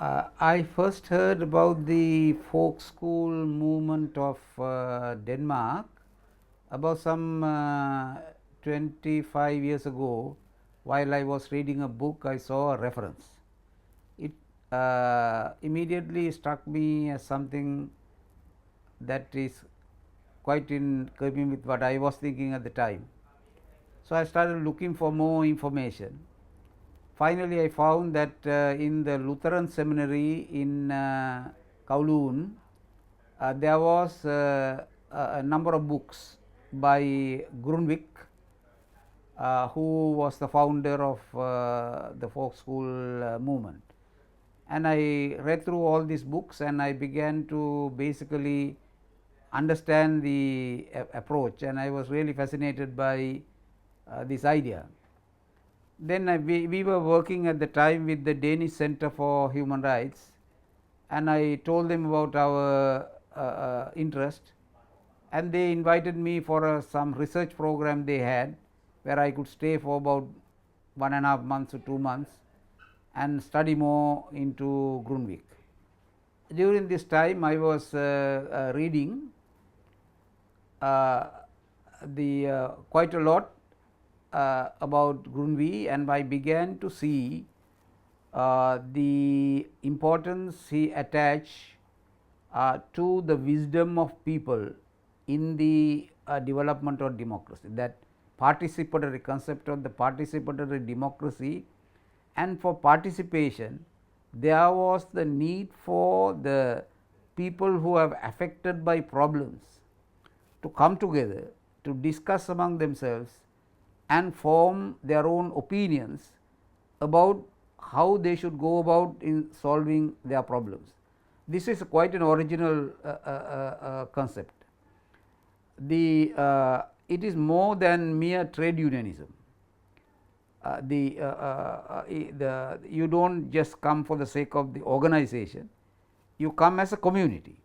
I first heard about the folk school movement of Denmark about some 25 years ago. While I was reading a book, I saw a reference. It immediately struck me as something that is quite in keeping with what I was thinking at the time. So, I started looking for more information. Finally, I found that in the Lutheran seminary in Kowloon, there was a number of books by Grundtvig, who was the founder of the folk school movement. And I read through all these books and I began to basically understand the approach, and I was really fascinated by this idea. Then we were working at the time with the Danish Center for Human Rights, and I told them about our interest, and they invited me for some research program they had, where I could stay for about 1.5 months or 2 months and study more into Grundtvig. During this time I was reading quite a lot about Grundtvig, and I began to see the importance he attached to the wisdom of people in the development of democracy, that participatory concept of the participatory democracy. And for participation, there was the need for the people who are affected by problems to come together to discuss among themselves and form their own opinions about how they should go about in solving their problems. This is quite an original concept. It is more than mere trade unionism. You do not just come for the sake of the organization, you come as a community.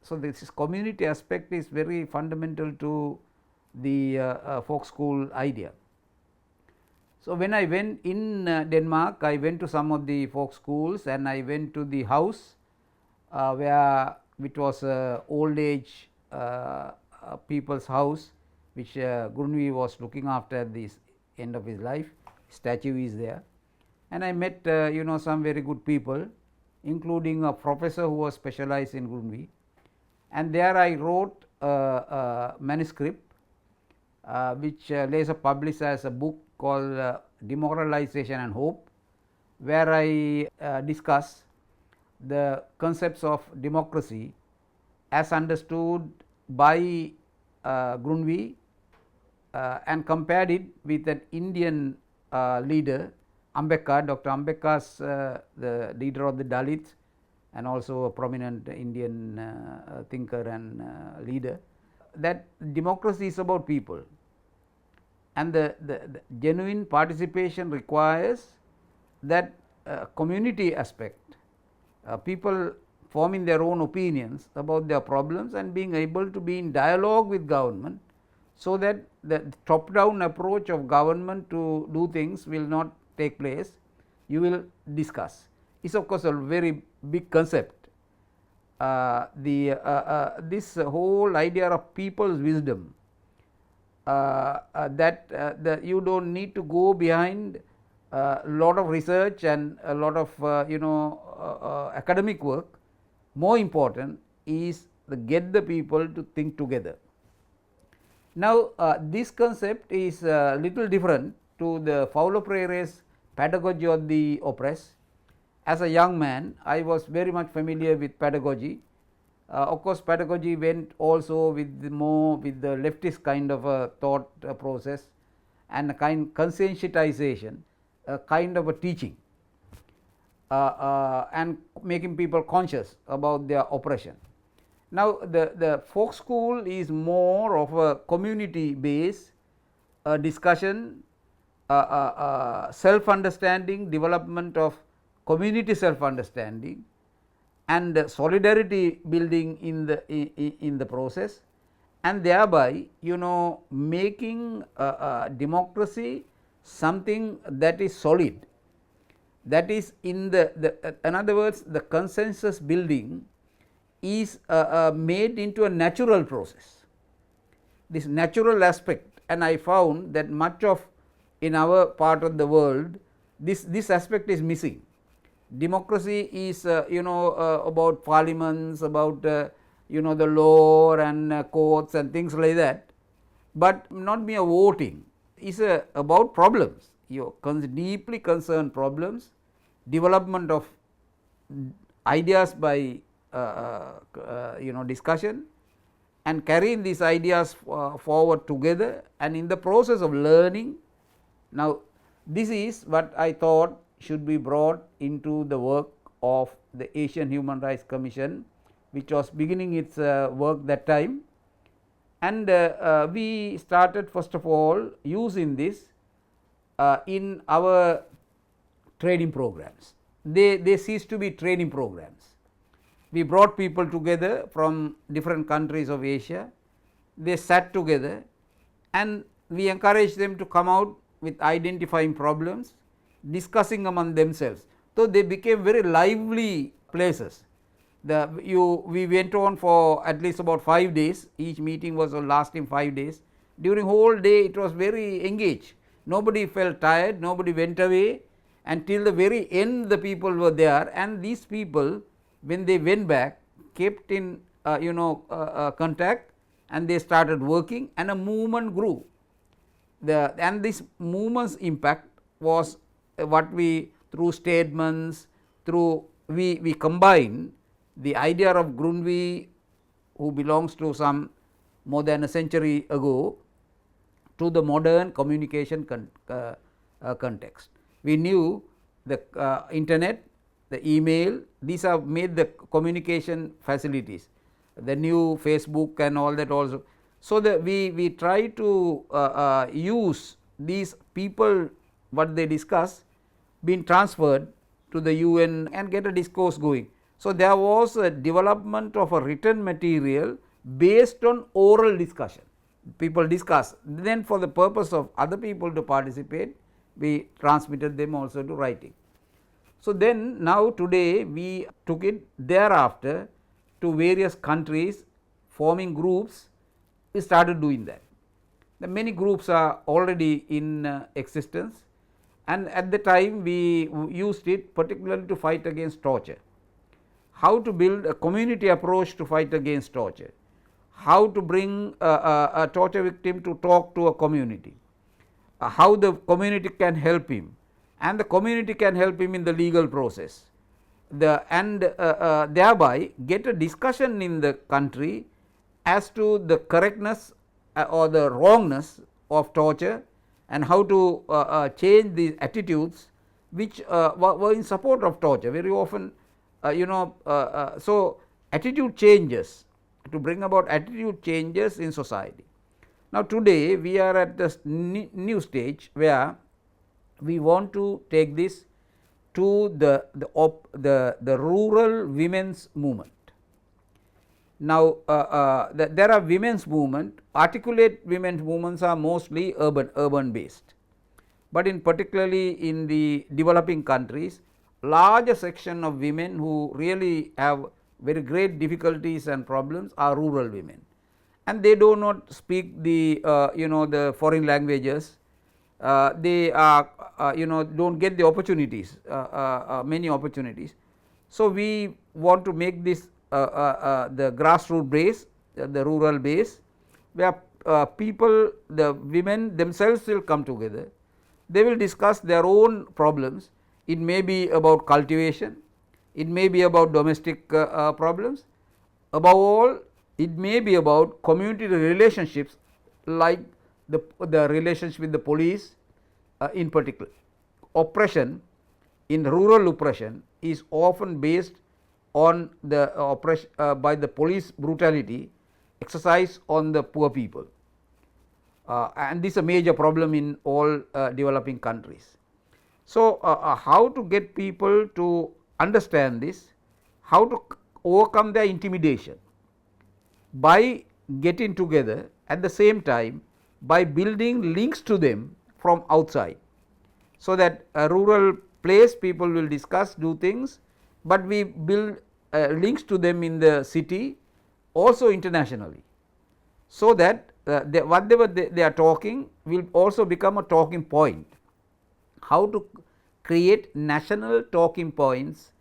So, this community aspect is very fundamental to the folk school idea. So, when I went in Denmark, I went to some of the folk schools and I went to the house which was old age people's house, which Grundtvig was looking after at the end of his life. Statue is there, and I met some very good people, including a professor who was specialized in Grundtvig, and there I wrote a manuscript which later published as a book called Demoralisation Hope, where I discuss the concepts of democracy as understood by Grundtvig and compared it with an Indian leader, Ambedkar, Dr. Ambedkar's the leader of the Dalits and also a prominent Indian thinker and leader, that democracy is about people, and the genuine participation requires that community aspect, people forming their own opinions about their problems and being able to be in dialogue with government, so that the top down approach of government to do things will not take place. You will discuss. It is of course a very big concept. This whole idea of people's wisdom, that you do not need to go behind a lot of research and a lot of academic work. More important is to get the people to think together. Now, this concept is a little different to the Paulo Freire's pedagogy of the oppressed. As a young man, I was very much familiar with pedagogy. Of course, pedagogy went also with the leftist kind of a thought process and a kind conscientization, a kind of a teaching, and making people conscious about their oppression. Now, the folk school is more of a community based discussion, self understanding, development of community self understanding, and solidarity building in the process, and thereby making democracy something that is solid. That is in in other words, the consensus building is made into a natural process. This natural aspect, and I found that much of in our part of the world this aspect is missing. Democracy is about parliaments, about the law and courts and things like that, but not mere voting. Is about problems, deeply concerned problems, development of ideas by discussion, and carrying these ideas forward together, and in the process of learning. Now, this is what I thought should be brought into the work of the Asian Human Rights Commission, which was beginning its work that time. And we started first of all using this in our training programs. They ceased to be training programs. We brought people together from different countries of Asia. They sat together and we encouraged them to come out with identifying problems, discussing among themselves. So, they became very lively places. We went on for at least about 5 days. Each meeting was lasting 5 days. During whole day it was very engaged. Nobody felt tired, nobody went away, until the very end the people were there, and these people, when they went back, kept in contact, and they started working, and a movement grew. And this movement's impact was what we, through statements, through we combine the idea of Grundtvig, who belongs to some more than a century ago, to the modern communication context. We knew the internet, the email, these have made the communication facilities, the new Facebook and all that also. So, we try to use these people, what they discuss, being transferred to the UN and get a discourse going. So, there was a development of a written material based on oral discussion. People discuss, then for the purpose of other people to participate, we transmitted them also to writing. So, then now today we took it thereafter to various countries, forming groups. We started doing that. The many groups are already in existence, and at the time we used it particularly to fight against torture. How to build a community approach to fight against torture, how to bring a torture victim to talk to a community, how the community can help him, and the community can help him in the legal process, thereby get a discussion in the country as to the correctness or the wrongness of torture, and how to change these attitudes which were in support of torture. Very often so attitude changes, to bring about attitude changes in society. Now, today we are at this new stage where we want to take this to the rural women's movement. Now, there are women's movement, articulate women's movements are mostly urban based, but in particularly in the developing countries, larger section of women who really have very great difficulties and problems are rural women, and they do not speak the the foreign languages. They are don't get the opportunities, many opportunities. So, we want to make this the grassroots base, the rural base, where people, the women themselves will come together. They will discuss their own problems. It may be about cultivation, it may be about domestic problems, above all it may be about community relationships, like the relationship with the police. In particular, oppression in rural oppression is often based on the oppression by the police brutality exercised on the poor people, and this is a major problem in all developing countries. So, how to get people to understand this, how to overcome their intimidation by getting together, at the same time by building links to them from outside, so that rural place people will discuss, do things, but we build links to them in the city, also internationally. So that whatever they are talking will also become a talking point. How to create national talking points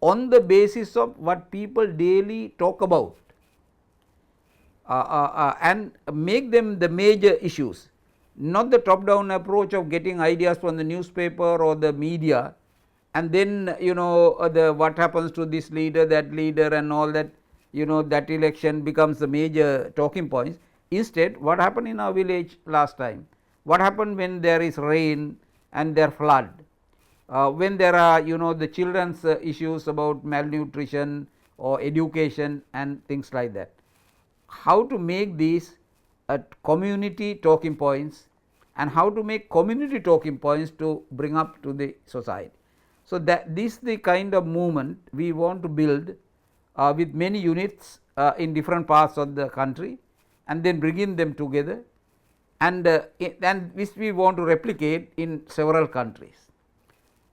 on the basis of what people daily talk about, and make them the major issues, not the top down approach of getting ideas from the newspaper or the media, and then what happens to this leader, that leader, and all that, that election becomes the major talking points. Instead, what happened in our village last time, what happened when there is rain and there flood, when there are the children's issues about malnutrition or education and things like that. How to make these community talking points, and how to make community talking points to bring up to the society. So, that this is the kind of movement we want to build with many units in different parts of the country, and then bringing them together, and which we want to replicate in several countries.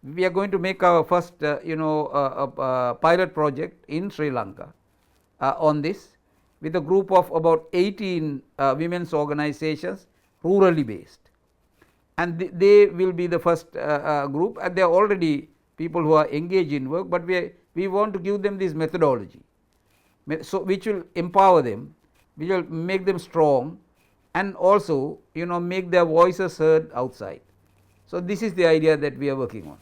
We are going to make our first pilot project in Sri Lanka on this, with a group of about 18 women's organizations, rurally based, and they will be the first group, and they are already people who are engaged in work, but we want to give them this methodology, so which will empower them, which will make them strong, and also make their voices heard outside. So, this is the idea that we are working on.